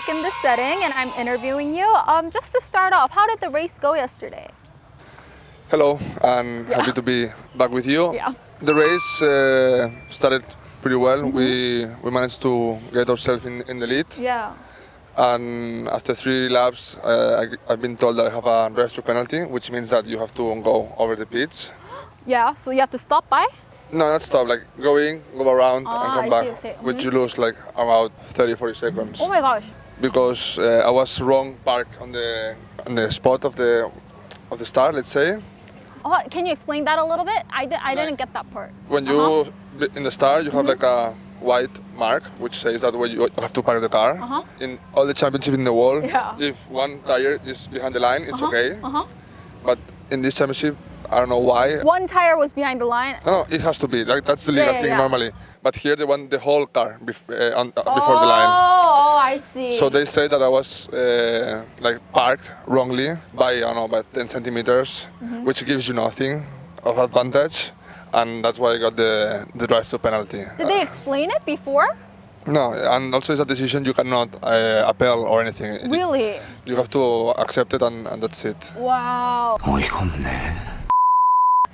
back in this setting and I'm interviewing you. Just to start off, how did the race go yesterday? Hello, and happy to be back with you. Yeah. The race started pretty well. We managed to get ourselves in the lead. Yeah. And after 3 laps, I've been told that I have a drive-through penalty, which means that you have to go over the pits. Yeah, so you have to stop by? No, not stop, like go in, go around, and come back, I see. which you lose like about 30-40 seconds. Oh my gosh. Because I was wrong parked on the spot of the start, let's say. Oh, can you explain that a little bit? I didn't get that part. When you in the start, you have like a white mark which says that where you have to park the car. In all the championships in the world, if one tire is behind the line, it's okay. But in this championship, I don't know why. One tire was behind the line. No, it has to be. Like that's the legal thing normally. But here they want the whole car before the line. Oh, I see. So they say that I was like parked wrongly by I don't know by 10 centimeters, which gives you nothing of advantage, and that's why I got the drive-through penalty. Did they explain it before? No, and also it's a decision you cannot appeal or anything. Really? You have to accept it, and that's it. Wow.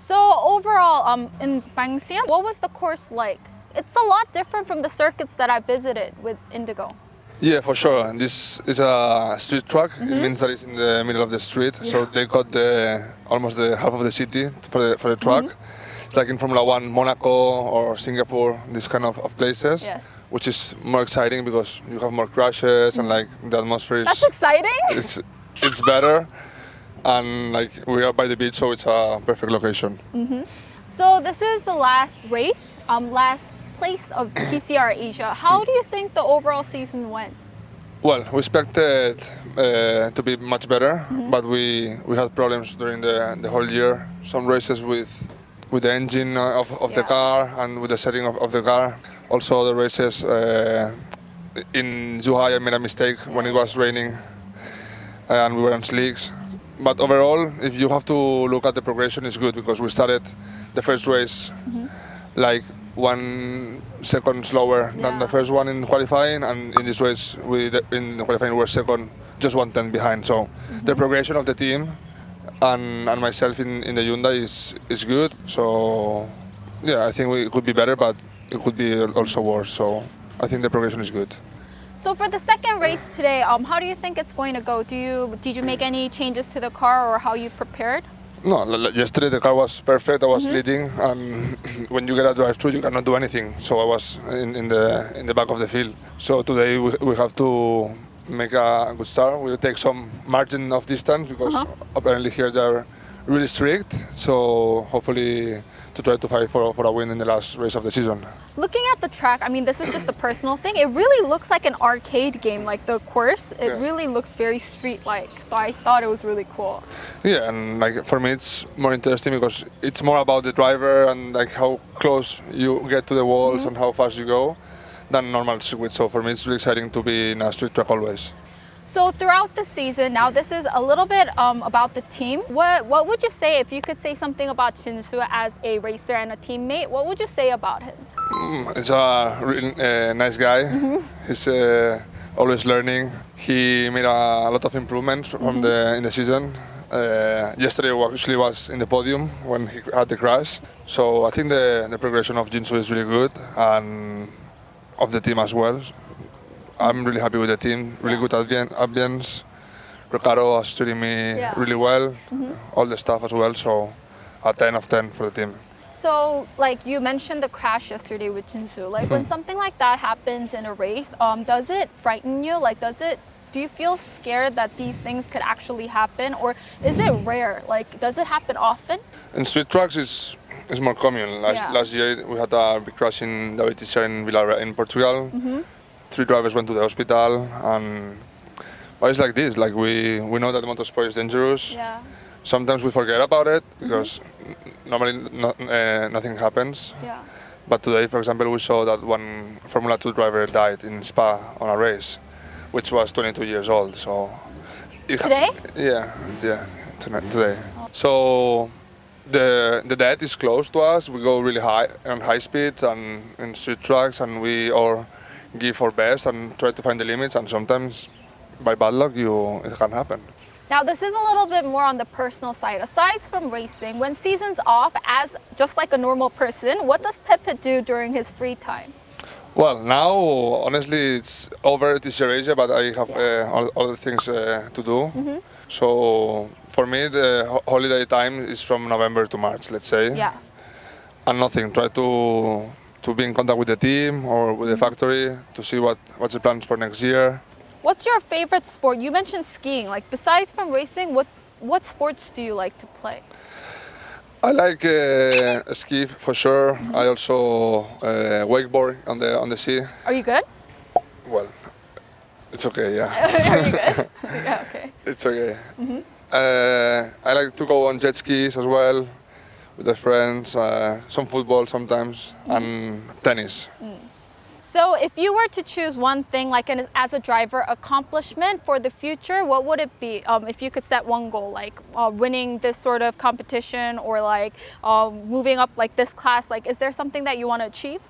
So overall, in Bangsian, what was the course like? It's a lot different from the circuits that I visited with Indigo. Yeah, for sure. This is a street track. It means that it's in the middle of the street. So they got almost the half of the city for the track. It's like in Formula One, Monaco or Singapore, these kind of places. Yes. Which is more exciting because you have more crashes and like the atmosphere is. That's exciting. It's better, and like we are by the beach, so it's a perfect location. So this is the last race, last place of TCR Asia. How do you think the overall season went? Well, we expected to be much better, but we had problems during the whole year. Some races with the engine of the car and with the setting of the car. Also the races in Zhuhai, I made a mistake when it was raining and we were on slicks. But overall, if you have to look at the progression, it's good because we started the first race like 1 second slower than the first one in qualifying, and in this race in the qualifying we were second, just 1/10 behind. So the progression of the team and myself in the Hyundai is good. So yeah, I think we could be better, but it could be also worse. So I think the progression is good. So for the second race today, how do you think it's going to go? Did you make any changes to the car or how you prepared? No, yesterday the car was perfect. I was leading, and when you get a drive-through, you cannot do anything. So I was in the back of the field. So today we have to make a good start. We'll take some margin of distance because apparently here they're really strict. So hopefully to try to fight for a win in the last race of the season. Looking at the track, I mean, this is just a personal thing. It really looks like an arcade game, like the course. It really looks very street-like. So I thought it was really cool. Yeah, and like for me, it's more interesting because it's more about the driver and like how close you get to the walls and how fast you go than normal circuit. So for me, it's really exciting to be in a street track always. So throughout the season, now this is a little bit about the team. What would you say, if you could say something about Jinsu as a racer and a teammate, what would you say about him? He's a really nice guy. He's always learning. He made a lot of improvements from in the season. Yesterday actually was in the podium when he had the crash. So I think the progression of Jinsu is really good and of the team as well. I'm really happy with the team, really good ambience. Ricardo is treating me really well, all the staff as well, so a 10 of 10 for the team. So, like you mentioned the crash yesterday with Jinsu, like when something like that happens in a race, does it frighten you? Like, do you feel scared that these things could actually happen, or is it rare? Like, does it happen often? In street tracks, it's more common. Last year we had a big crash in David Tisser in Villarreal in Portugal. 3 drivers went to the hospital, but it's like this. Like we know that motorsport is dangerous. Yeah. Sometimes we forget about it because normally nothing happens. Yeah. But today, for example, we saw that one Formula 2 driver died in Spa on a race, which was 22 years old. So Today? Yeah, today. So the death is close to us. We go really high on high speed and in street tracks, and we all give our best and try to find the limits. And sometimes by bad luck, it can happen. Now, this is a little bit more on the personal side. Aside from racing, when season's off, as just like a normal person, what does Pepe do during his free time? Well, now honestly it's over this year Asia, but I have other things to do. So for me, the holiday time is from November to March, let's say. Yeah. And nothing. Try to be in contact with the team or with the factory to see what's the plans for next year. What's your favorite sport? You mentioned skiing. Like besides from racing, what sports do you like to play? I like ski for sure. I also wakeboard on the sea. Are you good? Well, it's okay, yeah. Are you good? Yeah, okay. It's okay. I like to go on jet skis as well with the friends. Some football sometimes and tennis. So if you were to choose one thing, like as a driver, accomplishment for the future, what would it be? If you could set one goal, like winning this sort of competition or like moving up like this class, like is there something that you want to achieve?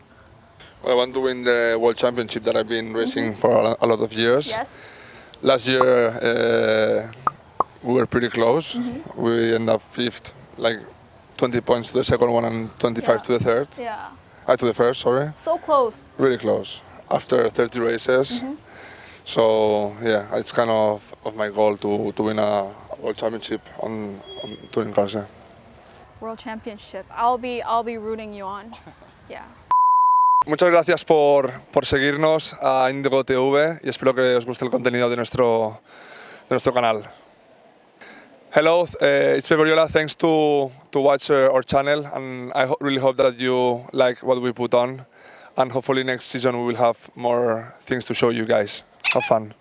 Well, I want to win the World Championship that I've been racing for a lot of years. Yes. Last year we were pretty close. We ended up fifth, like 20 points to the second one and 25 to the third. Yeah. To the first, sorry. So close. Really close. After 30 races. So yeah, it's kind of my goal to win a World Championship on touring cars. World Championship. I'll be rooting you on. Yeah. Muchas gracias por seguirnos a Indigo TV y espero que os guste el contenido de nuestro canal. Hello, it's Pepe. Thanks to watch our channel, and I really hope that you like what we put on, and hopefully next season we will have more things to show you guys. Have fun.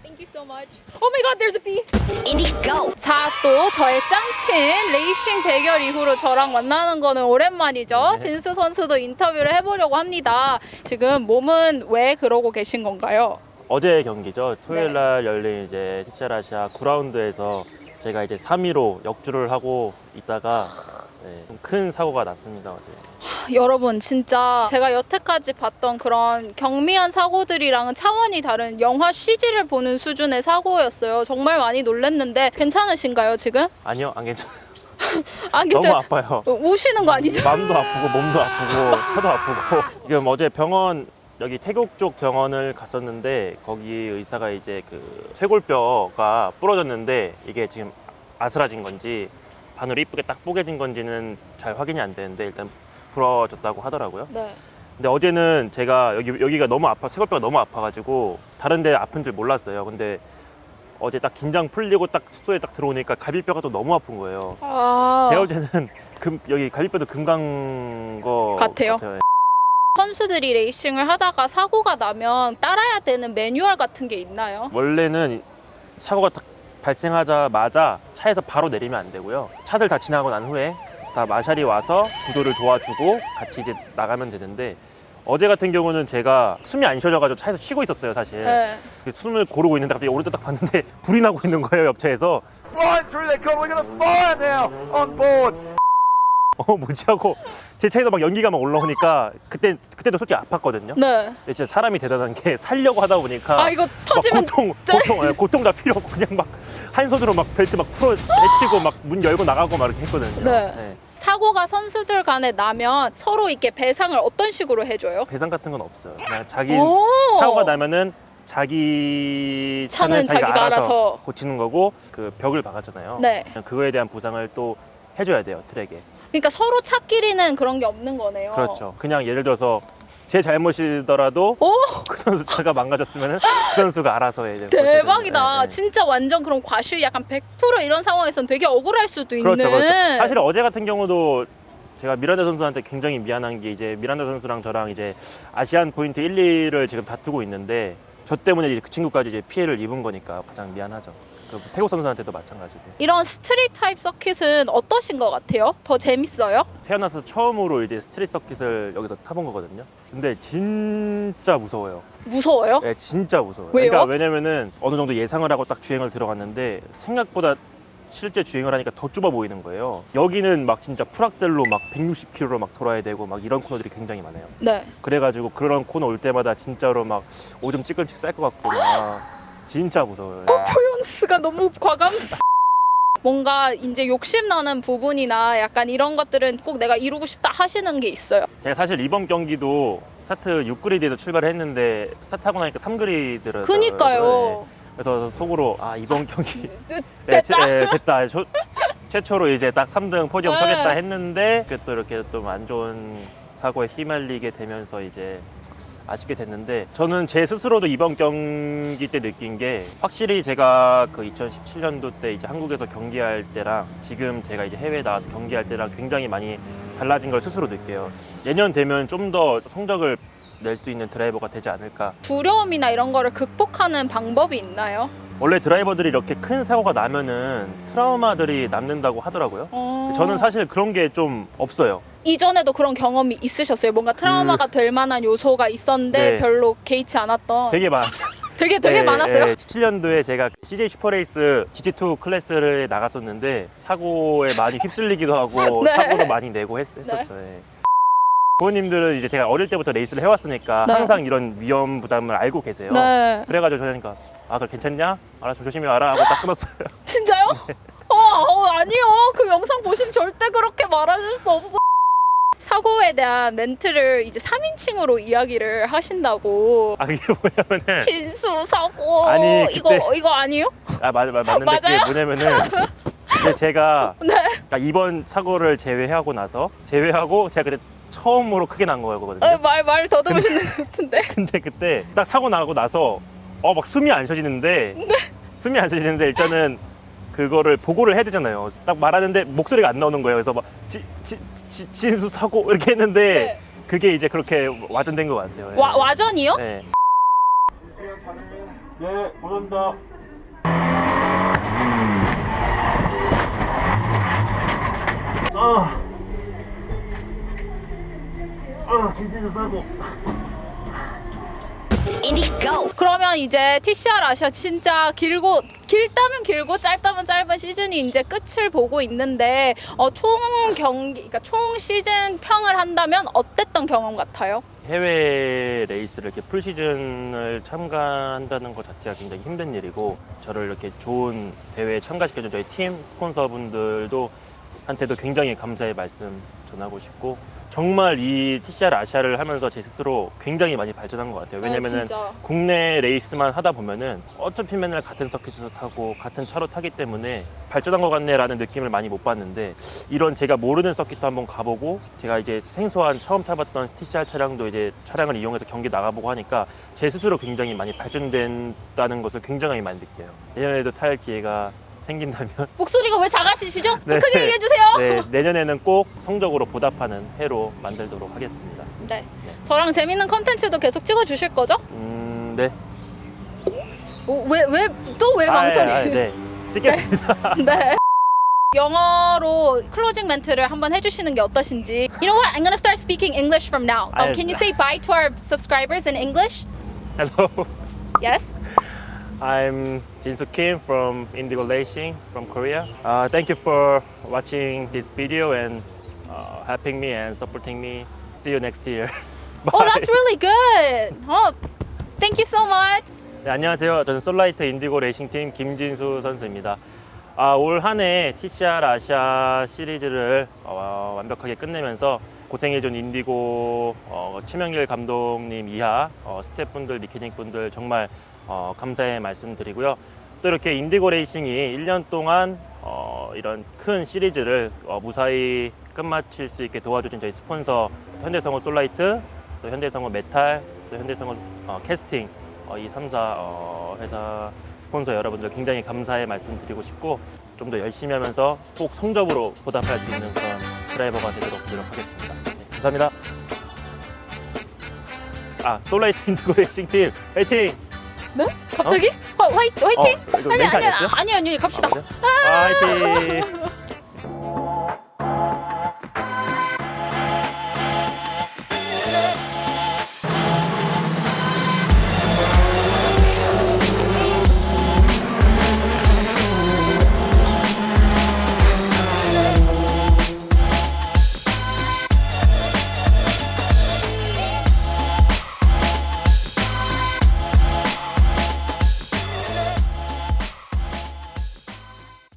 Thank you so much. Oh my God, there's a bee. Indigo. 자, 또 저의 짱친 레이싱 대결 이후로 저랑 만나는 거는 오랜만이죠. 진수 선수도 인터뷰를 해보려고 합니다. 지금 몸은 왜 그러고 계신 건가요? 어제 경기죠. 토요일 날 열린 이제 티샤라시아 9라운드에서 제가 이제 3위로 역주를 하고 있다가 좀 큰 사고가 났습니다. 어제. 여러분 진짜 제가 여태까지 봤던 그런 경미한 사고들이랑은 차원이 다른 영화 CG를 보는 수준의 사고였어요. 정말 많이 놀랐는데 괜찮으신가요 지금? 아니요, 안 괜찮아요. 안 너무 괜찮... 아파요. 우시는 거 아니죠? 마음도 아프고 몸도 아프고 차도 아프고. 지금 어제 병원 여기 태국 쪽 병원을 갔었는데 거기 의사가 이제 그 쇄골뼈가 부러졌는데 이게 지금 아스라진 건지 바늘이 이쁘게 딱 뽀개진 건지는 잘 확인이 안 되는데 일단 부러졌다고 하더라고요. 네. 근데 어제는 제가 여기가 너무 아파, 쇄골뼈가 너무 아파가지고 다른 데 아픈 줄 몰랐어요. 근데 어제 딱 긴장 풀리고 딱 숙소에 딱 들어오니까 갈비뼈가 또 너무 아픈 거예요. 제가 볼 때는 여기 갈비뼈도 금간 거 같아요. 선수들이 레이싱을 하다가 사고가 나면 따라야 되는 매뉴얼 같은 게 있나요? 원래는 사고가 딱 발생하자마자 차에서 바로 내리면 안 되고요. 차들 다 지나고 난 후에 다 마샬이 와서 구조를 도와주고 같이 이제 나가면 되는데 어제 같은 경우는 제가 숨이 안 쉬어져가지고 차에서 쉬고 있었어요, 사실. 네. 숨을 고르고 있는데 갑자기 오른쪽 딱 봤는데 불이 나고 있는 거예요, 옆차에서. Right through their corner, we're going to fire now on board. 뭐지 하고 제 차에도 막 연기가 막 올라오니까 그때도 솔직히 아팠거든요. 네. 근데 진짜 사람이 대단한 게 살려고 하다 보니까 이거 터지면 고통 다 필요 없고 그냥 막 한 손으로 막 벨트 막 풀어 내치고 막 문 열고 나가고 막 이렇게 했거든요. 네. 사고가 선수들 간에 나면 서로 이렇게 배상을 어떤 식으로 해줘요? 배상 같은 건 없어요. 그냥 자기 오. 사고가 나면은 자기 차는 자기가 알아서 고치는 거고 그 벽을 박았잖아요. 네. 그거에 대한 보상을 또 해줘야 돼요, 트랙에. 그러니까 서로 차끼리는 그런 게 없는 거네요. 그렇죠. 그냥 예를 들어서 제 잘못이더라도 오! 그 선수 차가 망가졌으면 그 선수가 알아서 해야 돼요. 대박이다. 네, 네. 진짜 완전 그런 과실 약간 100% 이런 상황에서는 되게 억울할 수도 있는. 그렇죠, 그렇죠. 사실 어제 같은 경우도 제가 미란다 선수한테 굉장히 미안한 게 이제 미란다 선수랑 저랑 이제 아시안 포인트 1, 2를 지금 다투고 있는데 저 때문에 이제 그 친구까지 이제 피해를 입은 거니까 가장 미안하죠. 태국 선수한테도 마찬가지고. 이런 스트리트 타입 서킷은 어떠신 것 같아요? 더 재밌어요? 태어나서 처음으로 이제 스트리트 서킷을 여기서 타본 거거든요. 근데 진짜 무서워요. 무서워요? 네, 진짜 무서워요. 왜요? 그러니까 왜냐면은 어느 정도 예상을 하고 딱 주행을 들어갔는데 생각보다 실제 주행을 하니까 더 좁아 보이는 거예요. 여기는 막 진짜 풀악셀로 막 160km로 막 돌아야 되고 막 이런 코너들이 굉장히 많아요. 네. 그래가지고 그런 코너 올 때마다 진짜로 막 오줌 찌끔씩 쌀 것 같고 막 진짜 무서워요. 표현스가 너무 과감스. 뭔가 이제 욕심나는 부분이나 약간 이런 것들은 꼭 내가 이루고 싶다 하시는 게 있어요. 제가 사실 이번 경기도 스타트 6그리드에서 출발을 했는데 스타트하고 나니까 3그리드를 그니까요. 그래서 속으로 아 이번 경기 됐다. 됐다. 최초로 이제 딱 3등 포디움 네. 서겠다 했는데 또 이렇게 좀 안 좋은 사고에 휘말리게 되면서 이제 아쉽게 됐는데 저는 제 스스로도 이번 경기 때 느낀 게 확실히 제가 그 2017년도 때 이제 한국에서 경기할 때랑 지금 제가 이제 해외에 나와서 경기할 때랑 굉장히 많이 달라진 걸 스스로 느껴요. 내년 되면 좀 더 성적을 낼 수 있는 드라이버가 되지 않을까. 두려움이나 이런 거를 극복하는 방법이 있나요? 원래 드라이버들이 이렇게 큰 사고가 나면은 트라우마들이 남는다고 하더라고요. 저는 사실 그런 게 좀 없어요. 이전에도 그런 경험이 있으셨어요? 뭔가 트라우마가 될 만한 요소가 있었는데 네. 별로 개의치 않았던. 되게 많았어요. 되게 많았어요? 17년도에 제가 CJ 슈퍼레이스 GT2 클래스를 나갔었는데 사고에 많이 휩쓸리기도 하고 네. 사고도 많이 내고 했었죠. 예. 부모님들은 이제 제가 어릴 때부터 레이스를 해왔으니까 네. 항상 이런 위험 부담을 알고 계세요. 네. 그래가지고 저희가 아 그래 괜찮냐? 알았어 조심히 와라 하고 딱 끊었어요. 진짜요? 아니요. 그 영상 보시면 절대 그렇게 말하실 수 없어. 사고에 대한 멘트를 이제 3인칭으로 이야기를 하신다고. 아 그게 뭐냐면은 진수 사고. 아니, 그때- 이거 아니에요? 맞는데 그게 맞아요? 뭐냐면은 이제 제가 네. 그러니까 이번 사고를 제외하고 제가 그때 처음으로 크게 난 거거든요. 말 더듬으시는 것 같은데. 근데 그때 딱 사고 나고 나서 막 숨이 안 쉬어지는데 일단은 그거를 보고를 해야 되잖아요. 딱 말하는데 목소리가 안 나오는 거예요. 그래서 막 진수 사고 이렇게 했는데 네. 그게 이제 그렇게 와전된 것 같아요. 예. 와전이요? 네. 네, 감사합니다. 진수 사고. 그러면 이제 TCR 아시아 진짜 길다면 길고 짧다면 짧은 시즌이 이제 끝을 보고 있는데 그러니까 총 시즌 평을 한다면 어땠던 경험 같아요? 해외 레이스를 이렇게 풀시즌을 참가한다는 것 자체가 굉장히 힘든 일이고 저를 이렇게 좋은 대회에 참가시켜준 저희 팀 스폰서분들도 한테도 굉장히 감사의 말씀 전하고 싶고 정말 이 TCR 아시아를 하면서 제 스스로 굉장히 많이 발전한 것 같아요. 왜냐면은 진짜. 국내 레이스만 하다 보면은 어차피 맨날 같은 서킷에서 타고 같은 차로 타기 때문에 발전한 것 같네라는 느낌을 많이 못 받는데 이런 제가 모르는 서킷도 한번 가보고 제가 이제 생소한 처음 타봤던 TCR 차량도 이제 차량을 이용해서 경기 나가보고 하니까 제 스스로 굉장히 많이 발전된다는 것을 굉장히 많이 느껴요. 내년에도 탈 기회가 생긴다면 목소리가 왜 작아지시죠? 더 네. 크게 얘기해 주세요. 네, 내년에는 꼭 성적으로 보답하는 해로 만들도록 하겠습니다. 네. 저랑 재밌는 컨텐츠도 계속 찍어 주실 거죠? 네. 왜 망설이? 네. 찍겠습니다. 네. 영어로 클로징 멘트를 한번 해주시는 게 어떠신지. You know what? I'm gonna start speaking English from now. Can you say bye to our subscribers in English? Hello. Yes. I'm Jinsu Kim from Indigo Racing from Korea. Thank you for watching this video and helping me and supporting me. See you next year. Oh, that's really good. Thank you so much. 네, 안녕하세요. 저는 솔라이트 인디고 레이싱팀 김진수 선수입니다. 올 한 해 TCR 아시아 시리즈를 완벽하게 끝내면서 고생해준 인디고 최명길 감독님 이하 스태프분들, 미케닉분들 정말 감사의 말씀드리고요. 또 이렇게 인디고 레이싱이 1년 동안 이런 큰 시리즈를 무사히 끝마칠 수 있게 도와주신 저희 스폰서 현대성우 솔라이트, 또 현대성우 메탈, 또 현대성우 캐스팅 이 3사 회사 스폰서 여러분들 굉장히 감사의 말씀드리고 싶고 좀 더 열심히 하면서 꼭 성적으로 보답할 수 있는 그런 드라이버가 되도록 노력하겠습니다. 네, 감사합니다. 솔라이트 인디고 레이싱 팀 화이팅! 네? 갑자기? 화이팅? 이거 멘트 아니었어요? 아니 갑시다. 화이팅!